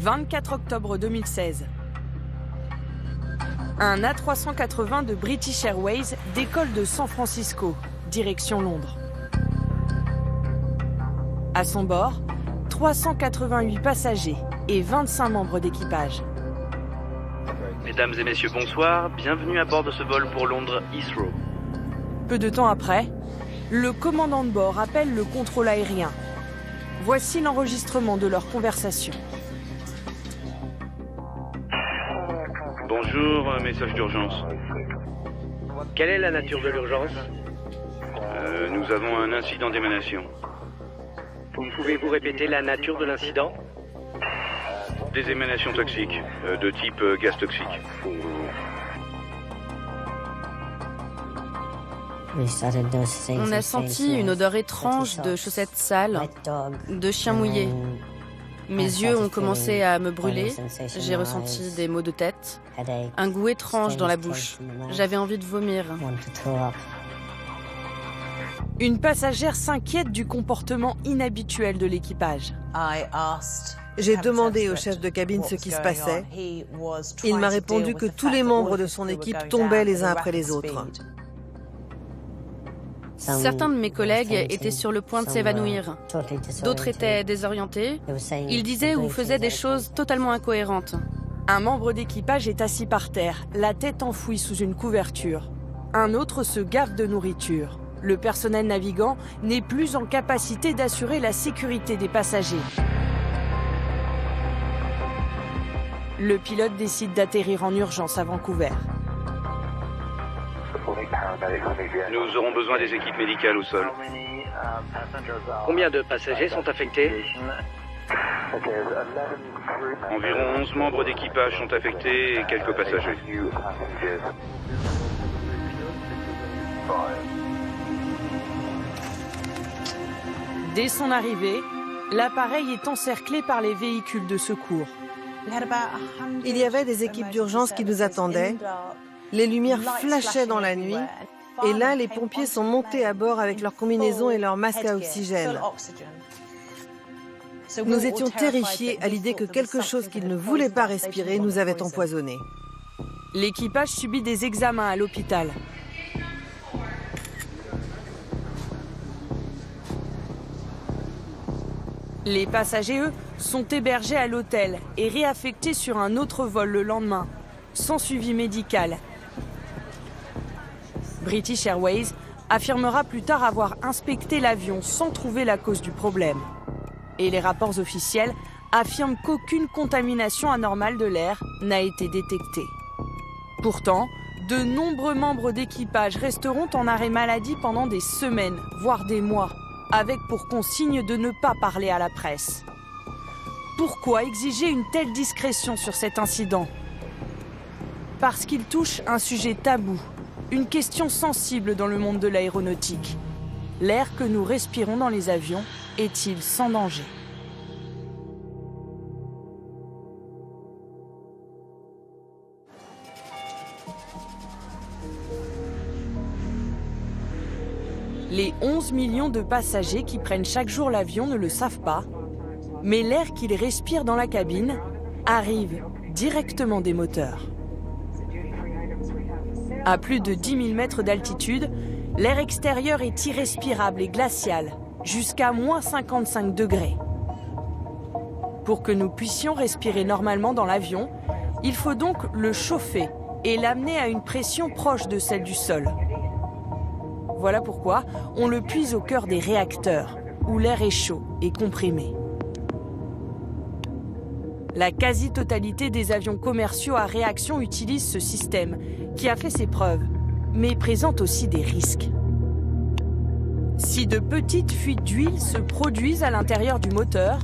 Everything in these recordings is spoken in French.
24 octobre 2016. Un A380 de British Airways décolle de San Francisco, direction Londres. À son bord, 388 passagers et 25 membres d'équipage. Mesdames et messieurs, bonsoir. Bienvenue à bord de ce vol pour Londres Heathrow. Peu de temps après, le commandant de bord appelle le contrôle aérien. Voici l'enregistrement de leur conversation. Bonjour, message d'urgence. Quelle est la nature de l'urgence? Nous avons un incident d'émanation. Pouvez-vous répéter la nature de l'incident? Des émanations toxiques, de type gaz toxique. On a senti une odeur étrange de chaussettes sales, de chiens mouillés. Mes yeux ont commencé à me brûler, j'ai ressenti des maux de tête, un goût étrange dans la bouche. J'avais envie de vomir. Une passagère s'inquiète du comportement inhabituel de l'équipage. J'ai demandé au chef de cabine ce qui se passait. Il m'a répondu que tous les membres de son équipe tombaient les uns après les autres. Certains de mes collègues étaient sur le point de s'évanouir. D'autres étaient désorientés. Ils disaient ou faisaient des choses totalement incohérentes. Un membre d'équipage est assis par terre, la tête enfouie sous une couverture. Un autre se gave de nourriture. Le personnel navigant n'est plus en capacité d'assurer la sécurité des passagers. Le pilote décide d'atterrir en urgence à Vancouver. Nous aurons besoin des équipes médicales au sol. Combien de passagers sont affectés? Environ 11 membres d'équipage sont affectés et quelques passagers. Dès son arrivée, l'appareil est encerclé par les véhicules de secours. Il y avait des équipes d'urgence qui nous attendaient. Les lumières flashaient dans la nuit. Et là, les pompiers sont montés à bord avec leurs combinaisons et leurs masques à oxygène. Nous étions terrifiés à l'idée que quelque chose qu'ils ne voulaient pas respirer nous avait empoisonnés. L'équipage subit des examens à l'hôpital. Les passagers, eux, sont hébergés à l'hôtel et réaffectés sur un autre vol le lendemain, sans suivi médical. British Airways affirmera plus tard avoir inspecté l'avion sans trouver la cause du problème. Et les rapports officiels affirment qu'aucune contamination anormale de l'air n'a été détectée. Pourtant, de nombreux membres d'équipage resteront en arrêt maladie pendant des semaines, voire des mois, avec pour consigne de ne pas parler à la presse. Pourquoi exiger une telle discrétion sur cet incident? Parce qu'il touche un sujet tabou, une question sensible dans le monde de l'aéronautique. L'air que nous respirons dans les avions est-il sans danger? Les 11 millions de passagers qui prennent chaque jour l'avion ne le savent pas, mais l'air qu'ils respirent dans la cabine arrive directement des moteurs. À plus de 10 000 mètres d'altitude, l'air extérieur est irrespirable et glacial, jusqu'à moins 55 degrés. Pour que nous puissions respirer normalement dans l'avion, il faut donc le chauffer et l'amener à une pression proche de celle du sol. Voilà pourquoi on le puise au cœur des réacteurs, où l'air est chaud et comprimé. La quasi-totalité des avions commerciaux à réaction utilisent ce système, qui a fait ses preuves, mais présente aussi des risques. Si de petites fuites d'huile se produisent à l'intérieur du moteur,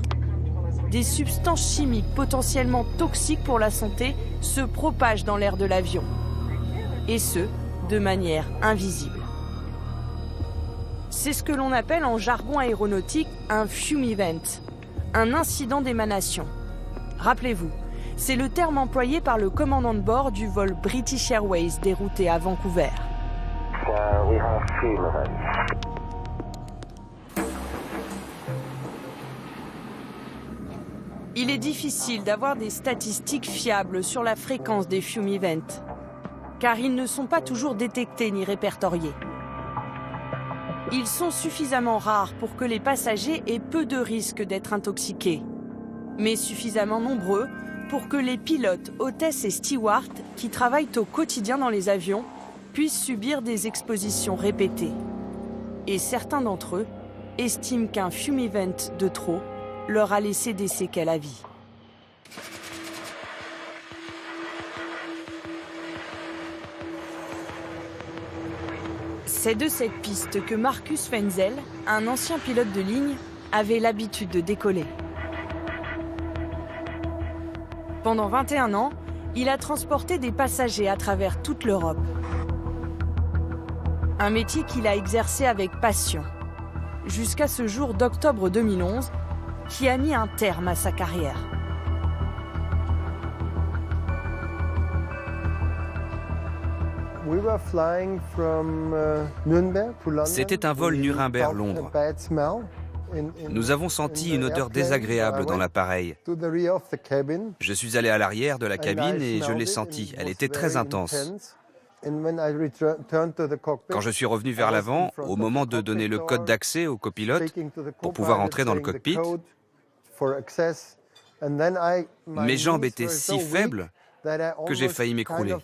des substances chimiques potentiellement toxiques pour la santé se propagent dans l'air de l'avion, et ce, de manière invisible. C'est ce que l'on appelle en jargon aéronautique un fume event, un incident d'émanation. Rappelez-vous, c'est le terme employé par le commandant de bord du vol British Airways dérouté à Vancouver. Il est difficile d'avoir des statistiques fiables sur la fréquence des fume events, car ils ne sont pas toujours détectés ni répertoriés. Ils sont suffisamment rares pour que les passagers aient peu de risques d'être intoxiqués, mais suffisamment nombreux pour que les pilotes, hôtesses et stewards qui travaillent au quotidien dans les avions puissent subir des expositions répétées. Et certains d'entre eux estiment qu'un fume event de trop leur a laissé des séquelles à vie. C'est de cette piste que Marcus Fenzel, un ancien pilote de ligne, avait l'habitude de décoller. Pendant 21 ans, il a transporté des passagers à travers toute l'Europe. Un métier qu'il a exercé avec passion, jusqu'à ce jour d'octobre 2011, qui a mis un terme à sa carrière. C'était un vol Nuremberg-Londres. Nous avons senti une odeur désagréable dans l'appareil. Je suis allé à l'arrière de la cabine et je l'ai sentie. Elle était très intense. Quand je suis revenu vers l'avant, au moment de donner le code d'accès au copilote pour pouvoir entrer dans le cockpit, mes jambes étaient si faibles que j'ai failli m'écrouler.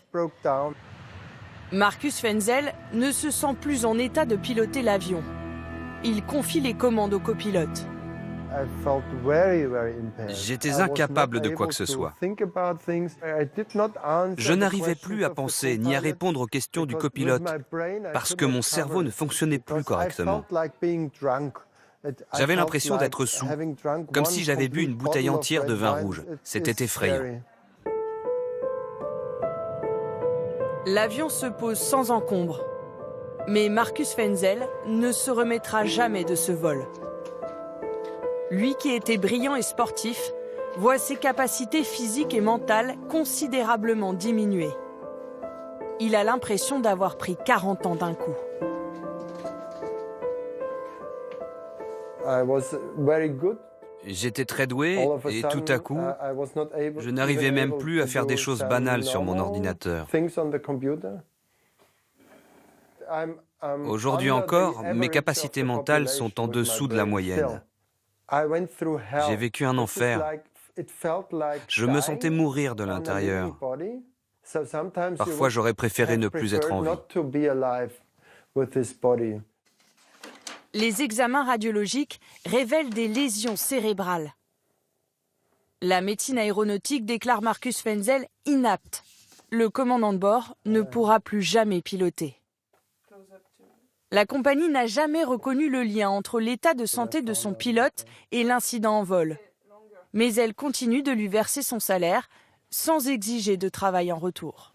Marcus Fenzel ne se sent plus en état de piloter l'avion. Il confie les commandes au copilote. J'étais incapable de quoi que ce soit. Je n'arrivais plus à penser ni à répondre aux questions du copilote parce que mon cerveau ne fonctionnait plus correctement. J'avais l'impression d'être saoul, comme si j'avais bu une bouteille entière de vin rouge. C'était effrayant. L'avion se pose sans encombre. Mais Marcus Fenzel ne se remettra jamais de ce vol. Lui qui était brillant et sportif, voit ses capacités physiques et mentales considérablement diminuer. Il a l'impression d'avoir pris 40 ans d'un coup. J'étais très doué et tout à coup, je n'arrivais même plus à faire des choses banales sur mon ordinateur. Aujourd'hui encore, mes capacités mentales sont en dessous de la moyenne. J'ai vécu un enfer. Je me sentais mourir de l'intérieur. Parfois, j'aurais préféré ne plus être en vie. Les examens radiologiques révèlent des lésions cérébrales. La médecine aéronautique déclare Marcus Fenzel inapte. Le commandant de bord ne pourra plus jamais piloter. La compagnie n'a jamais reconnu le lien entre l'état de santé de son pilote et l'incident en vol. Mais elle continue de lui verser son salaire sans exiger de travail en retour.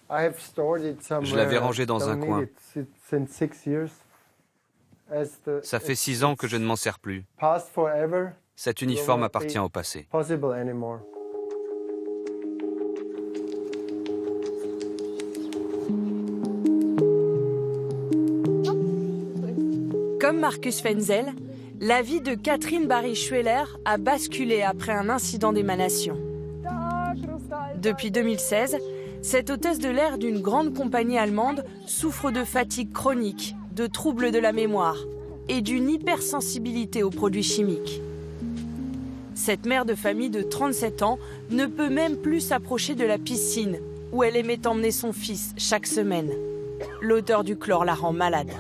Je l'avais rangé dans un coin. Ça fait 6 ans que je ne m'en sers plus. Cet uniforme appartient au passé. Comme Marcus Fenzel, la vie de Catherine Barry-Schweller a basculé après un incident d'émanation. Depuis 2016, cette hôtesse de l'air d'une grande compagnie allemande souffre de fatigue chronique, de troubles de la mémoire et d'une hypersensibilité aux produits chimiques. Cette mère de famille de 37 ans ne peut même plus s'approcher de la piscine où elle aimait emmener son fils chaque semaine. L'odeur du chlore la rend malade.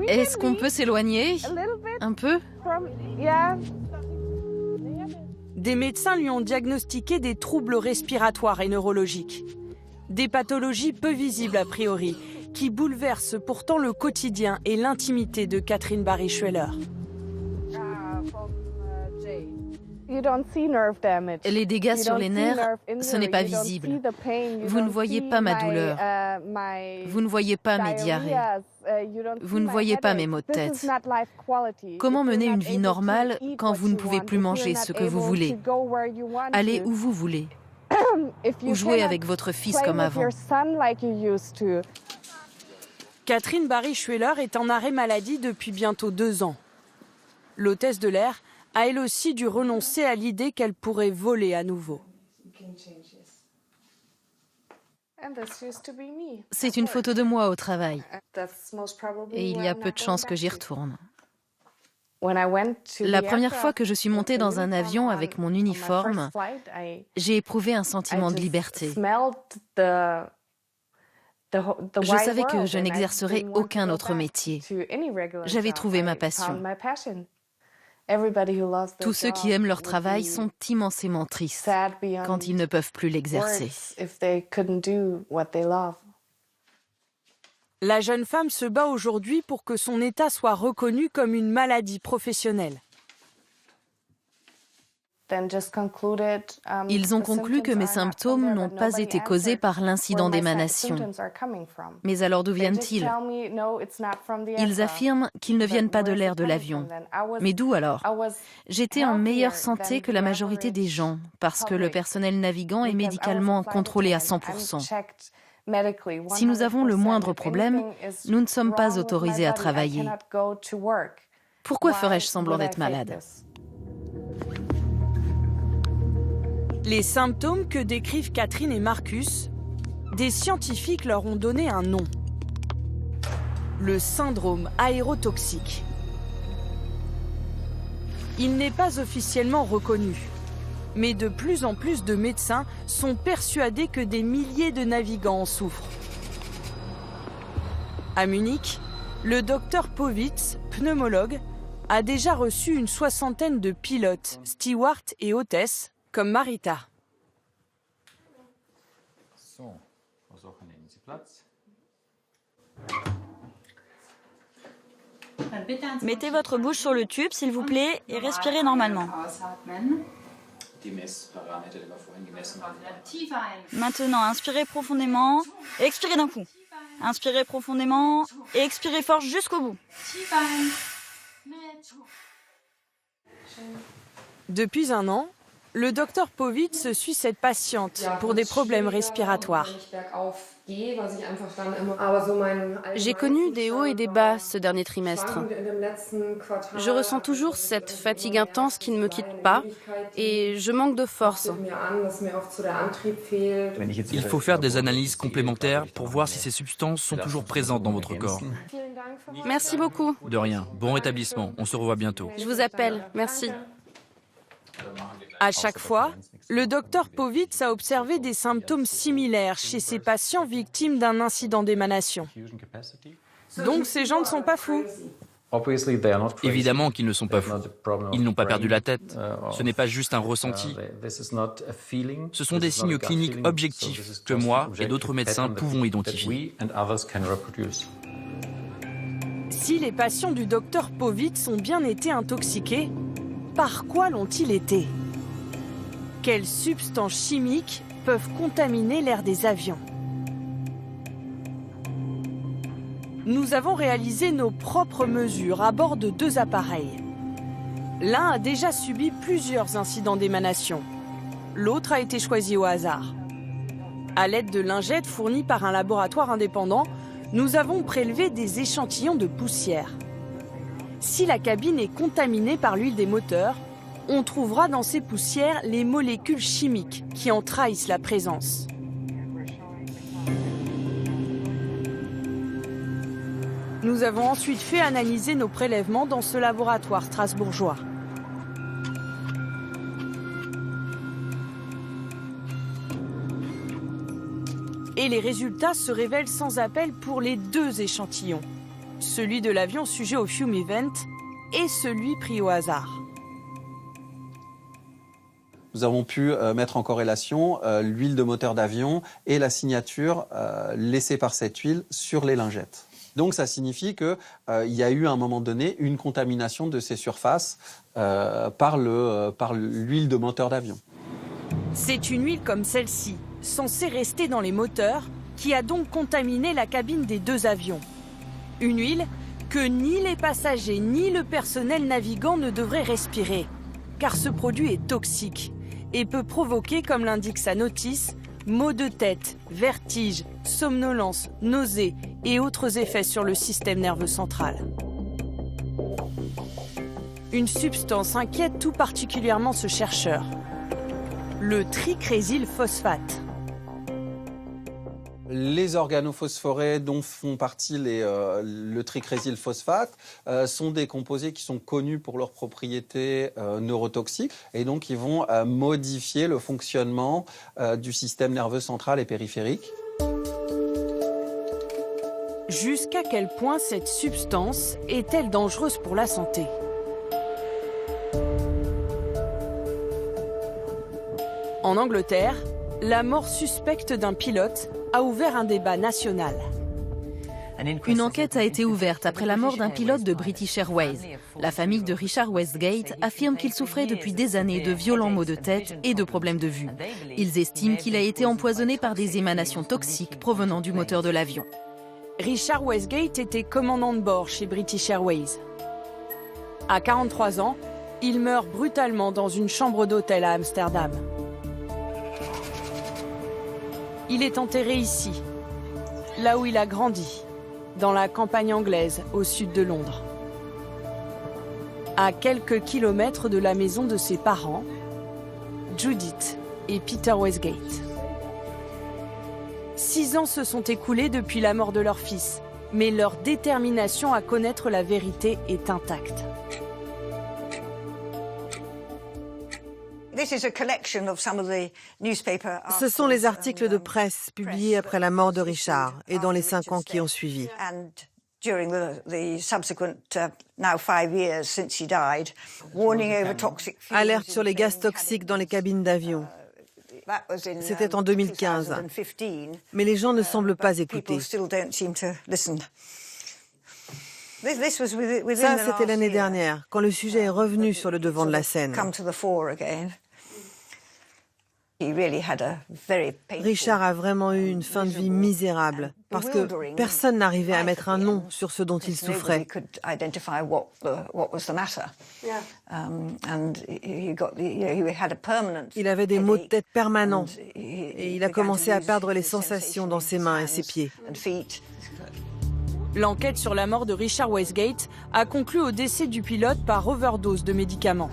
Est-ce qu'on peut s'éloigner un peu? Des médecins lui ont diagnostiqué des troubles respiratoires et neurologiques. Des pathologies peu visibles a priori, qui bouleversent pourtant le quotidien et l'intimité de Catherine Barry-Schweller. Les dégâts sur les nerfs, ce n'est pas visible. Vous ne voyez pas ma douleur. Vous ne voyez pas mes diarrhées. Vous ne voyez pas mes maux de tête. Comment mener une vie normale quand vous ne pouvez plus manger ce que vous voulez, aller où vous voulez, ou jouer avec votre fils comme avant? Catherine Barry-Schweller est en arrêt maladie depuis bientôt 2 ans. L'hôtesse de l'air a elle aussi dû renoncer à l'idée qu'elle pourrait voler à nouveau. C'est une photo de moi au travail. Et il y a peu de chances que j'y retourne. La première fois que je suis montée dans un avion avec mon uniforme, j'ai éprouvé un sentiment de liberté. Je savais que je n'exercerais aucun autre métier. J'avais trouvé ma passion. Tous ceux qui aiment leur travail sont immensément tristes quand ils ne peuvent plus l'exercer. La jeune femme se bat aujourd'hui pour que son état soit reconnu comme une maladie professionnelle. Ils ont conclu que mes symptômes n'ont pas été causés par l'incident d'émanation. Mais alors d'où viennent-ils? Ils affirment qu'ils ne viennent pas de l'air de l'avion. Mais d'où alors? J'étais en meilleure santé que la majorité des gens, parce que le personnel navigant est médicalement contrôlé à 100%. Si nous avons le moindre problème, nous ne sommes pas autorisés à travailler. Pourquoi ferais-je semblant d'être malade? Les symptômes que décrivent Catherine et Marcus, des scientifiques leur ont donné un nom. Le syndrome aérotoxique. Il n'est pas officiellement reconnu, mais de plus en plus de médecins sont persuadés que des milliers de navigants en souffrent. À Munich, le docteur Powitz, pneumologue, a déjà reçu une 60aine de pilotes, stewards et hôtesses, comme Marita. Mettez votre bouche sur le tube, s'il vous plaît, et respirez normalement. Maintenant, inspirez profondément et expirez d'un coup. Inspirez profondément et expirez fort jusqu'au bout. Depuis 1 an, le docteur Powitz suit cette patiente pour des problèmes respiratoires. J'ai connu des hauts et des bas ce dernier trimestre. Je ressens toujours cette fatigue intense qui ne me quitte pas et je manque de force. Il faut faire des analyses complémentaires pour voir si ces substances sont toujours présentes dans votre corps. Merci beaucoup. De rien. Bon rétablissement. On se revoit bientôt. Je vous appelle. Merci. À chaque fois, le docteur Powitz a observé des symptômes similaires chez ses patients victimes d'un incident d'émanation. Donc ces gens ne sont pas fous. Évidemment qu'ils ne sont pas fous. Ils n'ont pas perdu la tête. Ce n'est pas juste un ressenti. Ce sont des signes cliniques objectifs que moi et d'autres médecins pouvons identifier. Si les patients du docteur Powitz ont bien été intoxiqués, par quoi l'ont-ils été ? Quelles substances chimiques peuvent contaminer l'air des avions ? Nous avons réalisé nos propres mesures à bord de 2 appareils. L'un a déjà subi plusieurs incidents d'émanation. L'autre a été choisi au hasard. À l'aide de lingettes fournies par un laboratoire indépendant, nous avons prélevé des échantillons de poussière. Si la cabine est contaminée par l'huile des moteurs, on trouvera dans ces poussières les molécules chimiques qui en trahissent la présence. Nous avons ensuite fait analyser nos prélèvements dans ce laboratoire strasbourgeois. Et les résultats se révèlent sans appel pour les 2 échantillons. Celui de l'avion sujet au Fume Event et celui pris au hasard. Nous avons pu mettre en corrélation l'huile de moteur d'avion et la signature laissée par cette huile sur les lingettes. Donc ça signifie qu'il y a eu à un moment donné une contamination de ces surfaces par l'huile de moteur d'avion. C'est une huile comme celle-ci, censée rester dans les moteurs, qui a donc contaminé la cabine des 2 avions. Une huile que ni les passagers ni le personnel navigant ne devraient respirer, car ce produit est toxique et peut provoquer, comme l'indique sa notice, maux de tête, vertiges, somnolence, nausées, et autres effets sur le système nerveux central. Une substance inquiète tout particulièrement ce chercheur, le tricrésylphosphate. Les organophosphorés dont font partie le tricrésylphosphate sont des composés qui sont connus pour leurs propriétés neurotoxiques et donc ils vont modifier le fonctionnement du système nerveux central et périphérique. Jusqu'à quel point cette substance est-elle dangereuse pour la santé ? En Angleterre, la mort suspecte d'un pilote a ouvert un débat national. Une enquête a été ouverte après la mort d'un pilote de British Airways. La famille de Richard Westgate affirme qu'il souffrait depuis des années de violents maux de tête et de problèmes de vue. Ils estiment qu'il a été empoisonné par des émanations toxiques provenant du moteur de l'avion. Richard Westgate était commandant de bord chez British Airways. À 43 ans, il meurt brutalement dans une chambre d'hôtel à Amsterdam. Il est enterré ici, là où il a grandi, dans la campagne anglaise, au sud de Londres. À quelques kilomètres de la maison de ses parents, Judith et Peter Westgate. 6 ans se sont écoulés depuis la mort de leur fils, mais leur détermination à connaître la vérité est intacte. Ce sont les articles de presse publiés après la mort de Richard et dans les 5 ans qui ont suivi. Alerte sur les gaz toxiques dans les cabines d'avion. C'était en 2015. Mais les gens ne semblent pas écouter. Ça, c'était l'année dernière, quand le sujet est revenu sur le devant de la scène. Richard a vraiment eu une fin de vie misérable, parce que personne n'arrivait à mettre un nom sur ce dont il souffrait. Il avait des maux de tête permanents, et il a commencé à perdre les sensations dans ses mains et ses pieds. L'enquête sur la mort de Richard Westgate a conclu au décès du pilote par overdose de médicaments.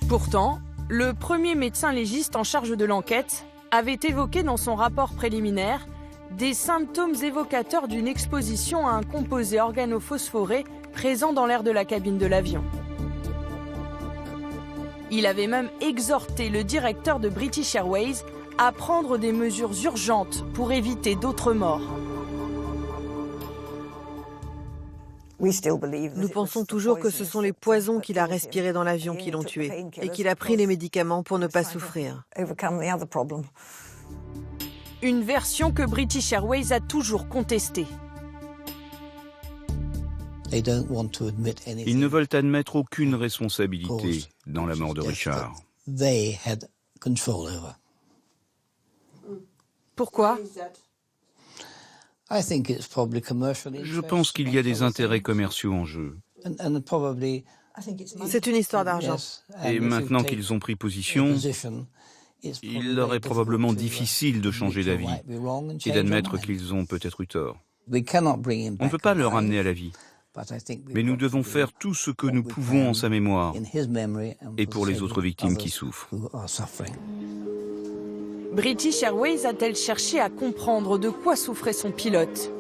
Pourtant, le premier médecin légiste en charge de l'enquête avait évoqué dans son rapport préliminaire des symptômes évocateurs d'une exposition à un composé organophosphoré présent dans l'air de la cabine de l'avion. Il avait même exhorté le directeur de British Airways à prendre des mesures urgentes pour éviter d'autres morts. Nous pensons toujours que ce sont les poisons qu'il a respirés dans l'avion qui l'ont tué et qu'il a pris les médicaments pour ne pas souffrir. Une version que British Airways a toujours contestée. Ils ne veulent admettre aucune responsabilité dans la mort de Richard. Pourquoi ? Je pense qu'il y a des intérêts commerciaux en jeu. C'est une histoire d'argent. Et maintenant qu'ils ont pris position, il leur est probablement difficile de changer d'avis et d'admettre qu'ils ont peut-être eu tort. On ne peut pas le ramener à la vie, mais nous devons faire tout ce que nous pouvons en sa mémoire et pour les autres victimes qui souffrent. British Airways a-t-elle cherché à comprendre de quoi souffrait son pilote ?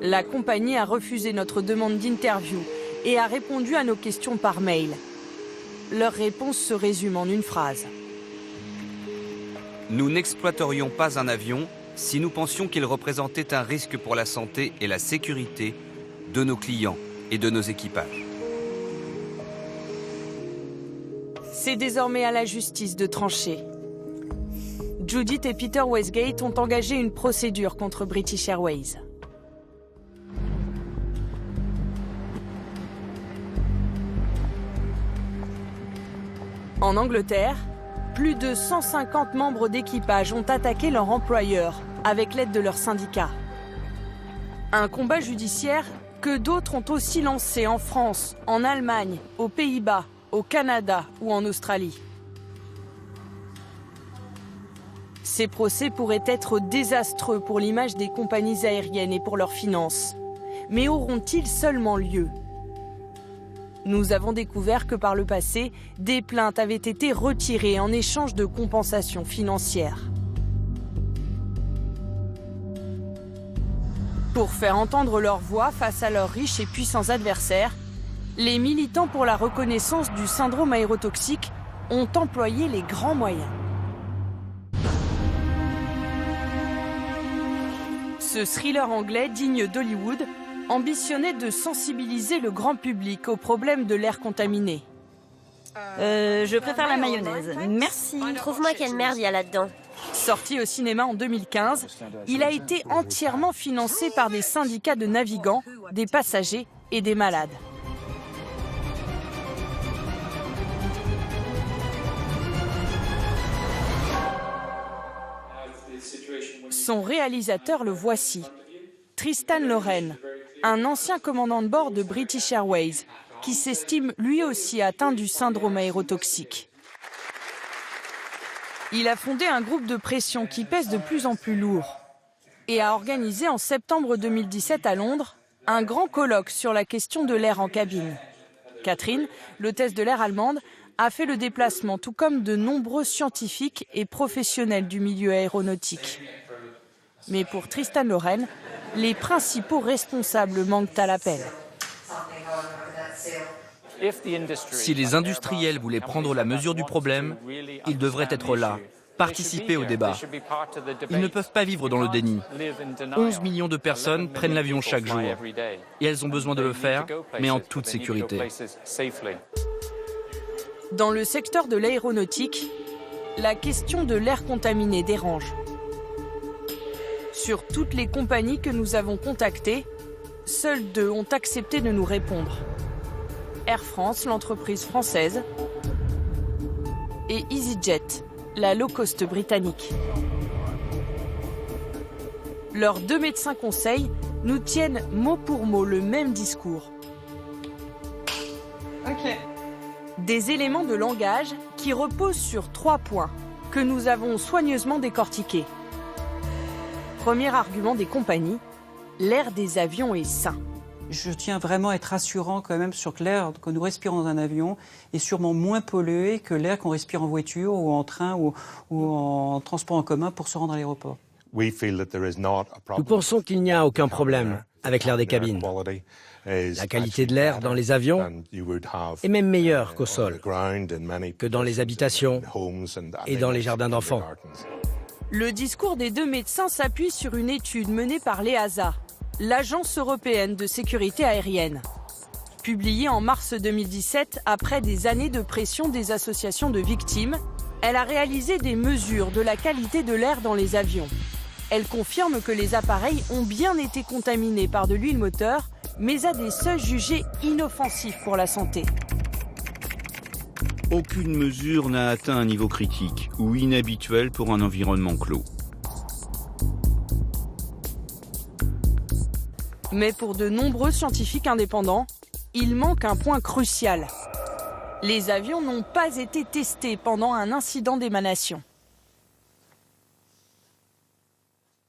La compagnie a refusé notre demande d'interview et a répondu à nos questions par mail. Leur réponse se résume en une phrase. Nous n'exploiterions pas un avion si nous pensions qu'il représentait un risque pour la santé et la sécurité de nos clients et de nos équipages. C'est désormais à la justice de trancher. Judith et Peter Westgate ont engagé une procédure contre British Airways. En Angleterre, plus de 150 membres d'équipage ont attaqué leur employeur avec l'aide de leur syndicat. Un combat judiciaire que d'autres ont aussi lancé en France, en Allemagne, aux Pays-Bas, au Canada ou en Australie. Ces procès pourraient être désastreux pour l'image des compagnies aériennes et pour leurs finances. Mais auront-ils seulement lieu ? Nous avons découvert que par le passé, des plaintes avaient été retirées en échange de compensations financières. Pour faire entendre leur voix face à leurs riches et puissants adversaires, les militants pour la reconnaissance du syndrome aérotoxique ont employé les grands moyens. Ce thriller anglais digne d'Hollywood ambitionnait de sensibiliser le grand public aux problèmes de l'air contaminé. Je préfère la mayonnaise. Merci. Trouve-moi quelle merde il y a là-dedans. Sorti au cinéma en 2015, il a été entièrement financé par des syndicats de navigants, des passagers et des malades. Son réalisateur le voici, Tristan Loren, un ancien commandant de bord de British Airways, qui s'estime lui aussi atteint du syndrome aérotoxique. Il a fondé un groupe de pression qui pèse de plus en plus lourd et a organisé en septembre 2017 à Londres un grand colloque sur la question de l'air en cabine. Catherine, l'hôtesse de l'air allemande, a fait le déplacement, tout comme de nombreux scientifiques et professionnels du milieu aéronautique. Mais pour Tristan Loren, les principaux responsables manquent à l'appel. Si les industriels voulaient prendre la mesure du problème, ils devraient être là, participer au débat. Ils ne peuvent pas vivre dans le déni. 11 millions de personnes prennent l'avion chaque jour. Et elles ont besoin de le faire, mais en toute sécurité. Dans le secteur de l'aéronautique, la question de l'air contaminé dérange. Sur toutes les compagnies que nous avons contactées, seules 2 ont accepté de nous répondre. Air France, l'entreprise française, et EasyJet, la low-cost britannique. Leurs 2 médecins conseils nous tiennent mot pour mot le même discours. Des éléments de langage qui reposent sur 3 points que nous avons soigneusement décortiqués. Premier argument des compagnies, l'air des avions est sain. Je tiens vraiment à être rassurant quand même sur que l'air que nous respirons dans un avion est sûrement moins pollué que l'air qu'on respire en voiture ou en train ou en transport en commun pour se rendre à l'aéroport. Nous pensons qu'il n'y a aucun problème avec l'air des cabines. La qualité de l'air dans les avions est même meilleure qu'au sol, que dans les habitations et dans les jardins d'enfants. Le discours des 2 médecins s'appuie sur une étude menée par l'EASA, l'Agence européenne de sécurité aérienne. Publiée en mars 2017, après des années de pression des associations de victimes, elle a réalisé des mesures de la qualité de l'air dans les avions. Elle confirme que les appareils ont bien été contaminés par de l'huile moteur, mais à des seuils jugés inoffensifs pour la santé. Aucune mesure n'a atteint un niveau critique ou inhabituel pour un environnement clos. Mais pour de nombreux scientifiques indépendants, il manque un point crucial. Les avions n'ont pas été testés pendant un incident d'émanation.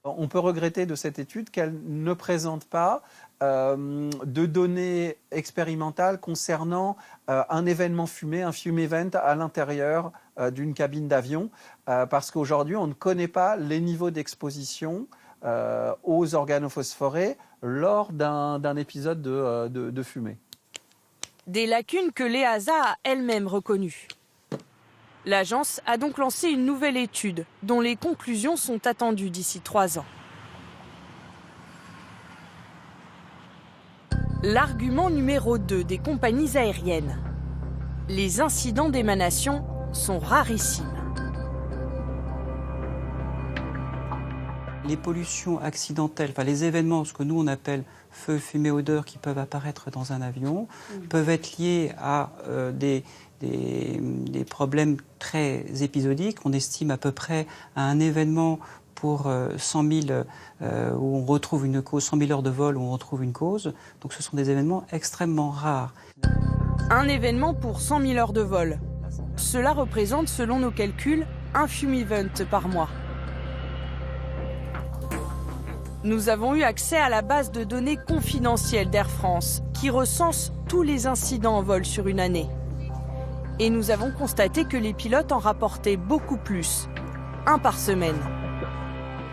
On peut regretter de cette étude qu'elle ne présente pas de données expérimentales concernant un événement fumé, un fume event à l'intérieur d'une cabine d'avion, parce qu'aujourd'hui on ne connaît pas les niveaux d'exposition aux organophosphorés lors d'un épisode de fumée. Des lacunes que l'EASA a elle-même reconnues. L'agence a donc lancé une nouvelle étude dont les conclusions sont attendues d'ici 3 ans. L'argument numéro 2 des compagnies aériennes. Les incidents d'émanation sont rarissimes. Les pollutions accidentelles, enfin les événements, ce que nous on appelle feu, fumée, odeur, qui peuvent apparaître dans un avion, peuvent être liés à des problèmes très épisodiques. On estime à peu près à un événement pour 100 000 où on retrouve une cause, 100 000 heures de vol où on retrouve une cause. Donc ce sont des événements extrêmement rares. Un événement pour 100 000 heures de vol. Cela représente, selon nos calculs, un fume event par mois. Nous avons eu accès à la base de données confidentielle d'Air France, qui recense tous les incidents en vol sur une année. Et nous avons constaté que les pilotes en rapportaient beaucoup plus, 1 par semaine.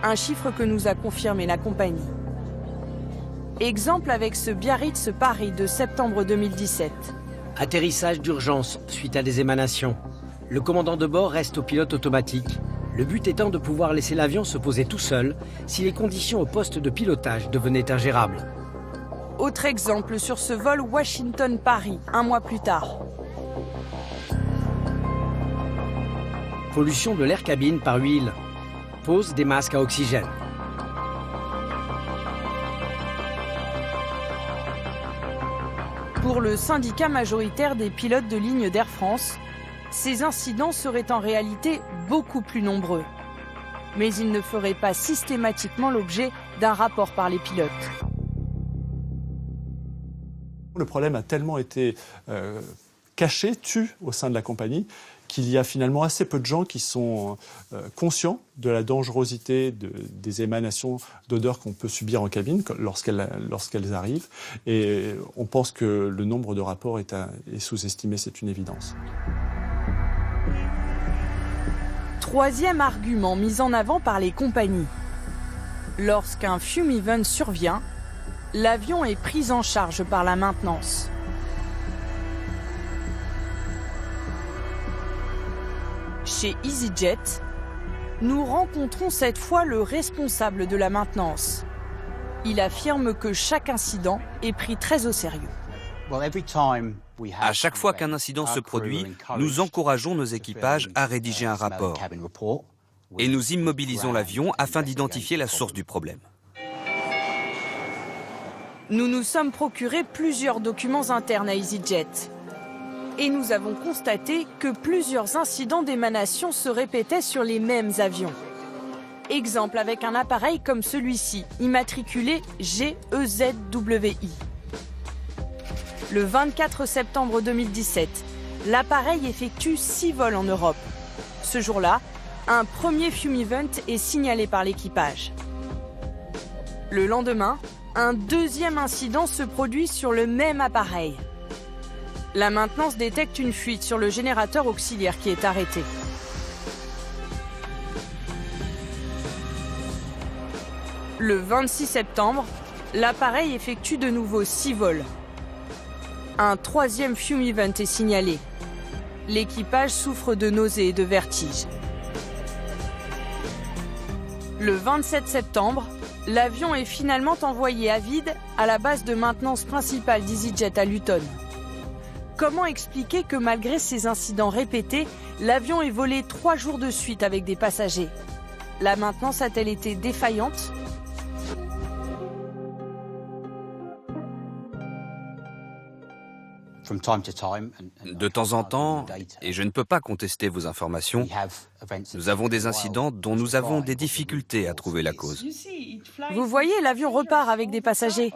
Un chiffre que nous a confirmé la compagnie. Exemple avec ce Biarritz-Paris de septembre 2017. Atterrissage d'urgence suite à des émanations. Le commandant de bord reste au pilote automatique. Le but étant de pouvoir laisser l'avion se poser tout seul si les conditions au poste de pilotage devenaient ingérables. Autre exemple sur ce vol Washington-Paris, 1 mois plus tard. Pollution de l'air cabine par huile. Pose des masques à oxygène. Pour le syndicat majoritaire des pilotes de ligne d'Air France, ces incidents seraient en réalité beaucoup plus nombreux. Mais ils ne feraient pas systématiquement l'objet d'un rapport par les pilotes. Le problème a tellement été caché, tu au sein de la compagnie, qu'il y a finalement assez peu de gens qui sont conscients de la dangerosité des émanations d'odeurs qu'on peut subir en cabine lorsqu'elles arrivent. Et on pense que le nombre de rapports est sous-estimé, c'est une évidence. Troisième argument mis en avant par les compagnies. Lorsqu'un fume event survient, l'avion est pris en charge par la maintenance. Chez EasyJet, nous rencontrons cette fois le responsable de la maintenance. Il affirme que chaque incident est pris très au sérieux. À chaque fois qu'un incident se produit, nous encourageons nos équipages à rédiger un rapport. Et nous immobilisons l'avion afin d'identifier la source du problème. Nous nous sommes procurés plusieurs documents internes à EasyJet. Et nous avons constaté que plusieurs incidents d'émanation se répétaient sur les mêmes avions. Exemple avec un appareil comme celui-ci, immatriculé GEZWI. Le 24 septembre 2017, l'appareil effectue 6 vols en Europe. Ce jour-là, un premier fume event est signalé par l'équipage. Le lendemain, un deuxième incident se produit sur le même appareil. La maintenance détecte une fuite sur le générateur auxiliaire qui est arrêté. Le 26 septembre, l'appareil effectue de nouveau 6 vols. Un troisième fume event est signalé. L'équipage souffre de nausées et de vertiges. Le 27 septembre, l'avion est finalement envoyé à vide à la base de maintenance principale d'EasyJet à Luton. Comment expliquer que malgré ces incidents répétés, l'avion est volé 3 jours de suite avec des passagers? La maintenance a-t-elle été défaillante? De temps en temps, et je ne peux pas contester vos informations, nous avons des incidents dont nous avons des difficultés à trouver la cause. Vous voyez, l'avion repart avec des passagers.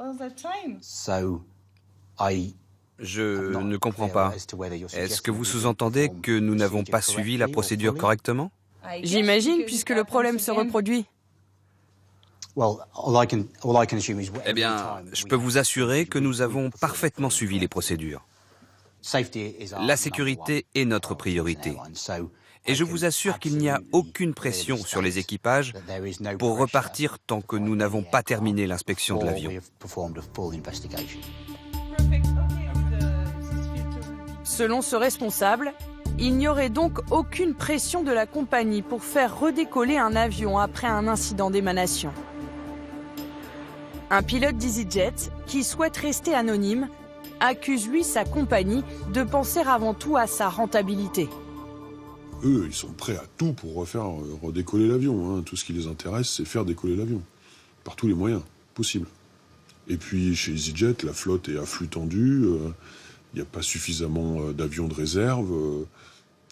Je ne comprends pas. Est-ce que vous sous-entendez que nous n'avons pas suivi la procédure correctement? J'imagine, puisque le problème se reproduit. Eh bien, je peux vous assurer que nous avons parfaitement suivi les procédures. La sécurité est notre priorité. Et je vous assure qu'il n'y a aucune pression sur les équipages pour repartir tant que nous n'avons pas terminé l'inspection de l'avion. Selon ce responsable, il n'y aurait donc aucune pression de la compagnie pour faire redécoller un avion après un incident d'émanation. Un pilote d'EasyJet, qui souhaite rester anonyme, accuse lui sa compagnie de penser avant tout à sa rentabilité. Eux, ils sont prêts à tout pour redécoller l'avion. Tout ce qui les intéresse, c'est faire décoller l'avion. Par tous les moyens possibles. Et puis, chez EasyJet, la flotte est à flux tendu. Il n'y a pas suffisamment d'avions de réserve.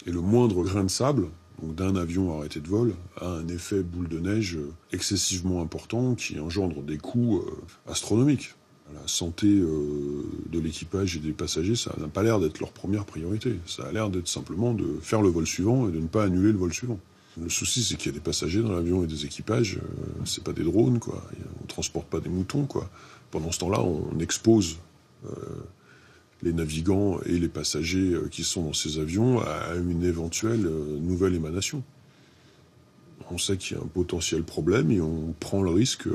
Et le moindre grain de sable, donc d'un avion arrêté de vol, a un effet boule de neige excessivement important qui engendre des coûts astronomiques. La santé de l'équipage et des passagers, ça n'a pas l'air d'être leur première priorité. Ça a l'air d'être simplement de faire le vol suivant et de ne pas annuler le vol suivant. Le souci, c'est qu'il y a des passagers dans l'avion et des équipages. C'est pas des drones, quoi. On transporte pas des moutons, quoi. Pendant ce temps-là, on expose les navigants et les passagers qui sont dans ces avions à une éventuelle nouvelle émanation. On sait qu'il y a un potentiel problème et on prend le risque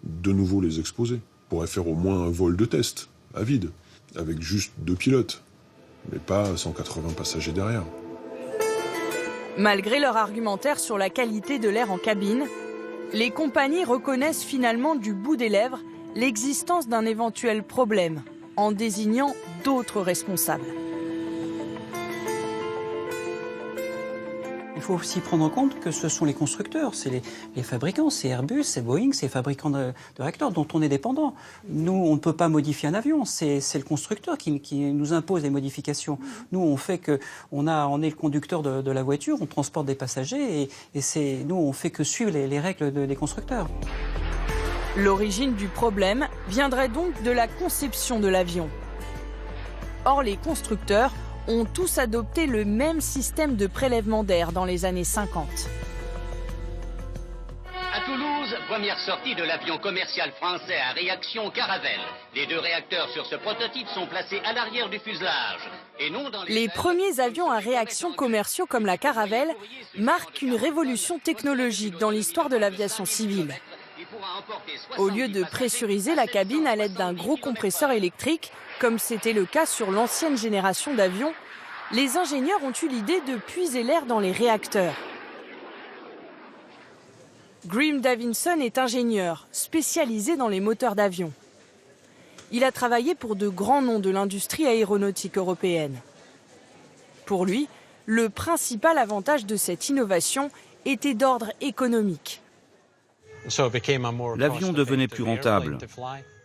de nouveau les exposer. On pourrait faire au moins un vol de test, à vide, avec juste 2 pilotes, mais pas 180 passagers derrière. Malgré leur argumentaire sur la qualité de l'air en cabine, les compagnies reconnaissent finalement du bout des lèvres l'existence d'un éventuel problème, en désignant d'autres responsables. Il faut aussi prendre en compte que ce sont les constructeurs, c'est les fabricants, c'est Airbus, c'est Boeing, c'est les fabricants de réacteurs dont on est dépendant. Nous, on ne peut pas modifier un avion, c'est le constructeur qui nous impose les modifications. Nous, on est le conducteur de la voiture, on transporte des passagers et nous, on fait que suivre les règles des constructeurs. L'origine du problème viendrait donc de la conception de l'avion. Or, les constructeurs ont tous adopté le même système de prélèvement d'air dans les années 50. À Toulouse, première sortie de l'avion commercial français à réaction Caravelle. Les 2 réacteurs sur ce prototype sont placés à l'arrière du fuselage. Et non dans les premiers avions à réaction commerciaux comme la Caravelle marquent une révolution technologique dans l'histoire de l'aviation civile. Au lieu de pressuriser la cabine à l'aide d'un gros compresseur électrique, comme c'était le cas sur l'ancienne génération d'avions, les ingénieurs ont eu l'idée de puiser l'air dans les réacteurs. Grim Davidson est ingénieur, spécialisé dans les moteurs d'avion. Il a travaillé pour de grands noms de l'industrie aéronautique européenne. Pour lui, le principal avantage de cette innovation était d'ordre économique. L'avion devenait plus rentable.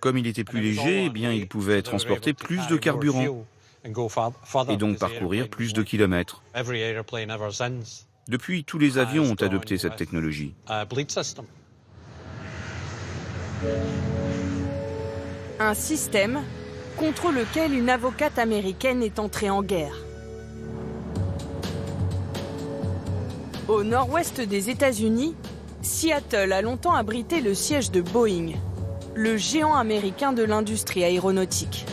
Comme il était plus léger, eh bien, il pouvait transporter plus de carburant et donc parcourir plus de kilomètres. Depuis, tous les avions ont adopté cette technologie. Un système contre lequel une avocate américaine est entrée en guerre. Au nord-ouest des États-Unis, Seattle a longtemps abrité le siège de Boeing, le géant américain de l'industrie aéronautique.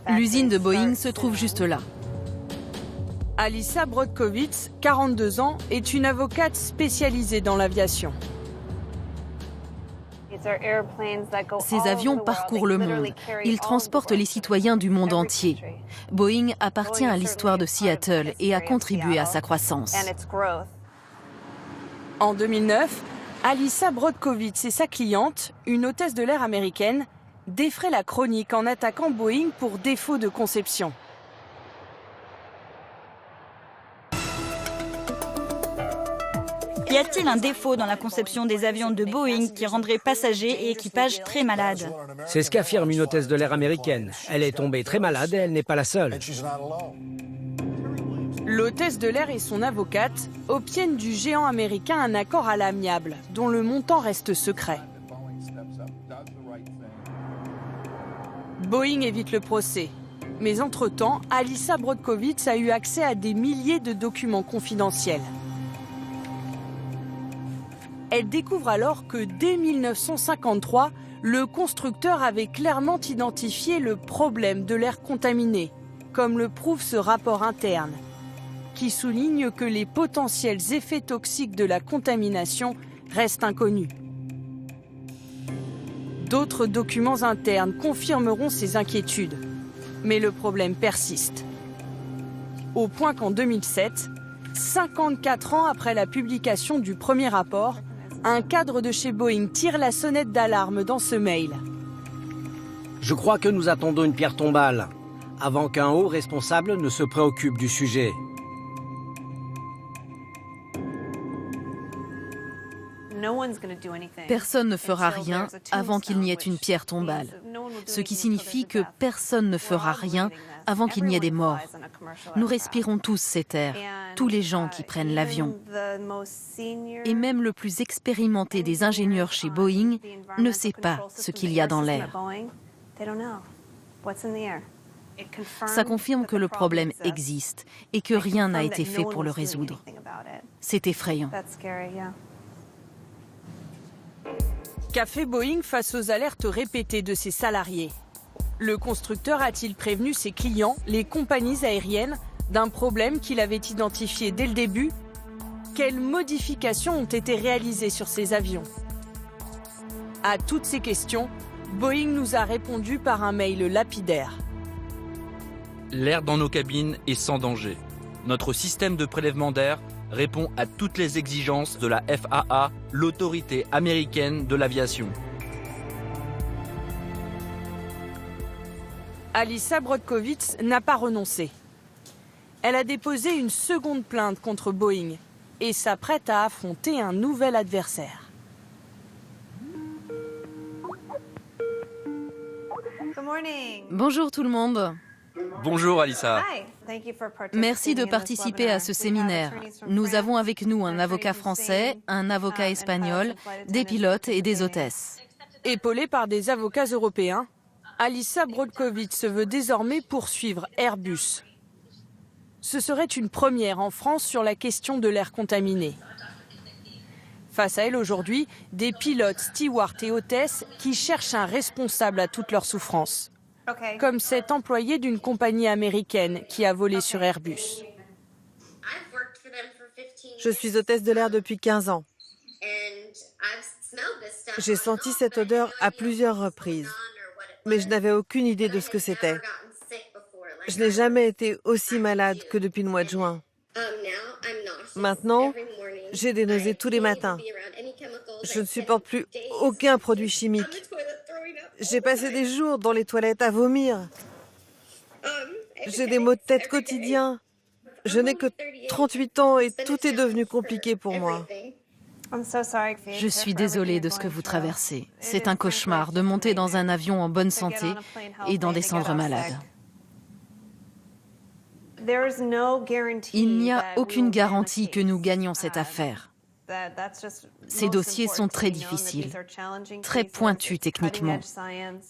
L'usine de Boeing se trouve juste là. Alissa Brodkowitz, 42 ans, est une avocate spécialisée dans l'aviation. Ces avions parcourent le monde. Ils transportent les citoyens du monde entier. Boeing appartient à l'histoire de Seattle et a contribué à sa croissance. En 2009, Alissa Brodkowitz et sa cliente, une hôtesse de l'air américaine, défraient la chronique en attaquant Boeing pour défaut de conception. Y a-t-il un défaut dans la conception des avions de Boeing qui rendrait passagers et équipages très malades? C'est ce qu'affirme une hôtesse de l'air américaine. Elle est tombée très malade et elle n'est pas la seule. L'hôtesse de l'air et son avocate obtiennent du géant américain un accord à l'amiable, dont le montant reste secret. Boeing évite le procès. Mais entre-temps, Alissa Brodkowitz a eu accès à des milliers de documents confidentiels. Elle découvre alors que dès 1953, le constructeur avait clairement identifié le problème de l'air contaminé, comme le prouve ce rapport interne, qui souligne que les potentiels effets toxiques de la contamination restent inconnus. D'autres documents internes confirmeront ces inquiétudes, mais le problème persiste. Au point qu'en 2007, 54 ans après la publication du premier rapport, un cadre de chez Boeing tire la sonnette d'alarme dans ce mail. Je crois que nous attendons une pierre tombale, avant qu'un haut responsable ne se préoccupe du sujet. Personne ne fera rien avant qu'il n'y ait une pierre tombale, ce qui signifie que personne ne fera rien avant qu'il n'y ait des morts. Nous respirons tous cet air, tous les gens qui prennent l'avion. Et même le plus expérimenté des ingénieurs chez Boeing ne sait pas ce qu'il y a dans l'air. Ça confirme que le problème existe et que rien n'a été fait pour le résoudre. C'est effrayant. Qu'a fait Boeing face aux alertes répétées de ses salariés? Le constructeur a-t-il prévenu ses clients, les compagnies aériennes, d'un problème qu'il avait identifié dès le début? Quelles modifications ont été réalisées sur ces avions? À toutes ces questions, Boeing nous a répondu par un mail lapidaire. L'air dans nos cabines est sans danger. Notre système de prélèvement d'air répond à toutes les exigences de la FAA, l'autorité américaine de l'aviation. Alissa Brodkowitz n'a pas renoncé. Elle a déposé une seconde plainte contre Boeing et s'apprête à affronter un nouvel adversaire. Bonjour tout le monde. Bonjour Alissa. Merci de participer à ce séminaire. Nous avons avec nous un avocat français, un avocat espagnol, des pilotes et des hôtesses. Épaulée par des avocats européens, Alissa Brodkowitz veut désormais poursuivre Airbus. Ce serait une première en France sur la question de l'air contaminé. Face à elle aujourd'hui, des pilotes, stewards et hôtesses qui cherchent un responsable à toute leur souffrance. Comme cet employé d'une compagnie américaine qui a volé sur Airbus. Je suis hôtesse de l'air depuis 15 ans. J'ai senti cette odeur à plusieurs reprises, mais je n'avais aucune idée de ce que c'était. Je n'ai jamais été aussi malade que depuis le mois de juin. Maintenant, j'ai des nausées tous les matins. Je ne supporte plus aucun produit chimique. J'ai passé des jours dans les toilettes à vomir. J'ai des maux de tête quotidiens. Je n'ai que 38 ans et tout est devenu compliqué pour moi. Je suis désolée de ce que vous traversez. C'est un cauchemar de monter dans un avion en bonne santé et d'en descendre malade. Il n'y a aucune garantie que nous gagnons cette affaire. Ces dossiers sont très difficiles, très pointus techniquement,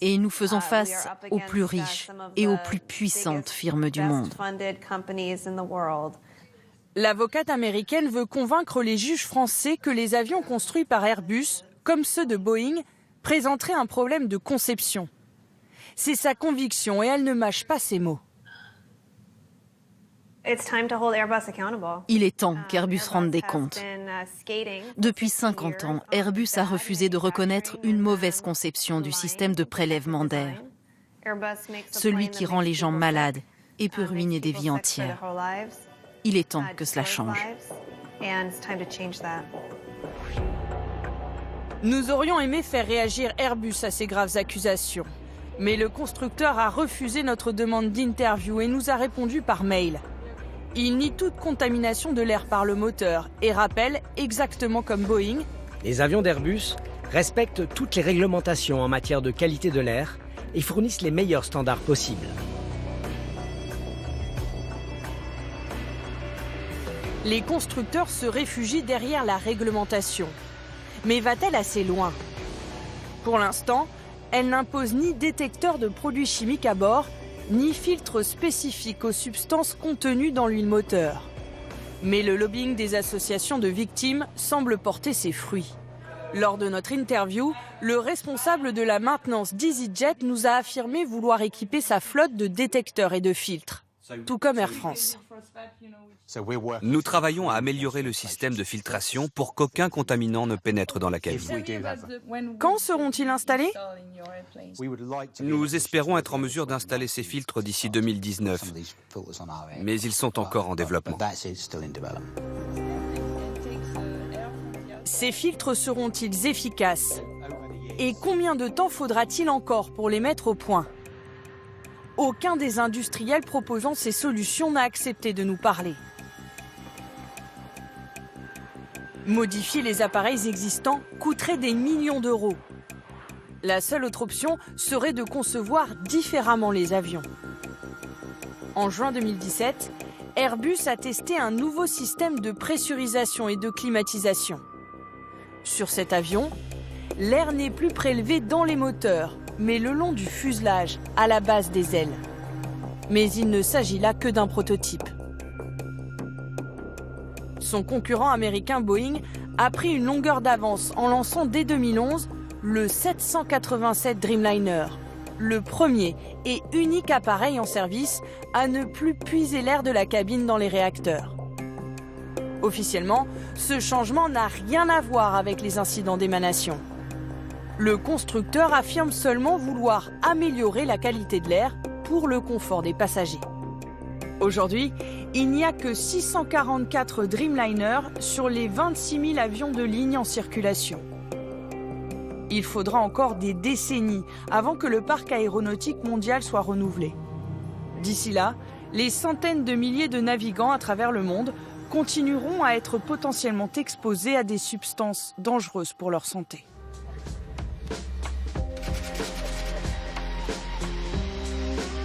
et nous faisons face aux plus riches et aux plus puissantes firmes du monde. L'avocate américaine veut convaincre les juges français que les avions construits par Airbus, comme ceux de Boeing, présenteraient un problème de conception. C'est sa conviction et elle ne mâche pas ses mots. Il est temps qu'Airbus rende des comptes. Depuis 50 ans, Airbus a refusé de reconnaître une mauvaise conception du système de prélèvement d'air. Celui qui rend les gens malades et peut ruiner des vies entières. Il est temps que cela change. Nous aurions aimé faire réagir Airbus à ces graves accusations. Mais le constructeur a refusé notre demande d'interview et nous a répondu par mail. Il nie toute contamination de l'air par le moteur et rappelle, exactement comme Boeing, les avions d'Airbus respectent toutes les réglementations en matière de qualité de l'air et fournissent les meilleurs standards possibles. Les constructeurs se réfugient derrière la réglementation. Mais va-t-elle assez loin? Pour l'instant, elle n'impose ni détecteur de produits chimiques à bord, ni filtre spécifique aux substances contenues dans l'huile moteur. Mais le lobbying des associations de victimes semble porter ses fruits. Lors de notre interview, le responsable de la maintenance d'EasyJet nous a affirmé vouloir équiper sa flotte de détecteurs et de filtres, tout comme Air France. Nous travaillons à améliorer le système de filtration pour qu'aucun contaminant ne pénètre dans la cabine. Quand seront-ils installés? Nous espérons être en mesure d'installer ces filtres d'ici 2019, mais ils sont encore en développement. Ces filtres seront-ils efficaces? Et combien de temps faudra-t-il encore pour les mettre au point? Aucun des industriels proposant ces solutions n'a accepté de nous parler. Modifier les appareils existants coûterait des millions d'euros. La seule autre option serait de concevoir différemment les avions. En juin 2017, Airbus a testé un nouveau système de pressurisation et de climatisation. Sur cet avion, l'air n'est plus prélevé dans les moteurs, mais le long du fuselage, à la base des ailes. Mais il ne s'agit là que d'un prototype. Son concurrent américain Boeing a pris une longueur d'avance en lançant dès 2011 le 787 Dreamliner, le premier et unique appareil en service à ne plus puiser l'air de la cabine dans les réacteurs. Officiellement, ce changement n'a rien à voir avec les incidents d'émanation. Le constructeur affirme seulement vouloir améliorer la qualité de l'air pour le confort des passagers. Aujourd'hui, il n'y a que 644 Dreamliner sur les 26 000 avions de ligne en circulation. Il faudra encore des décennies avant que le parc aéronautique mondial soit renouvelé. D'ici là, les centaines de milliers de navigants à travers le monde continueront à être potentiellement exposés à des substances dangereuses pour leur santé.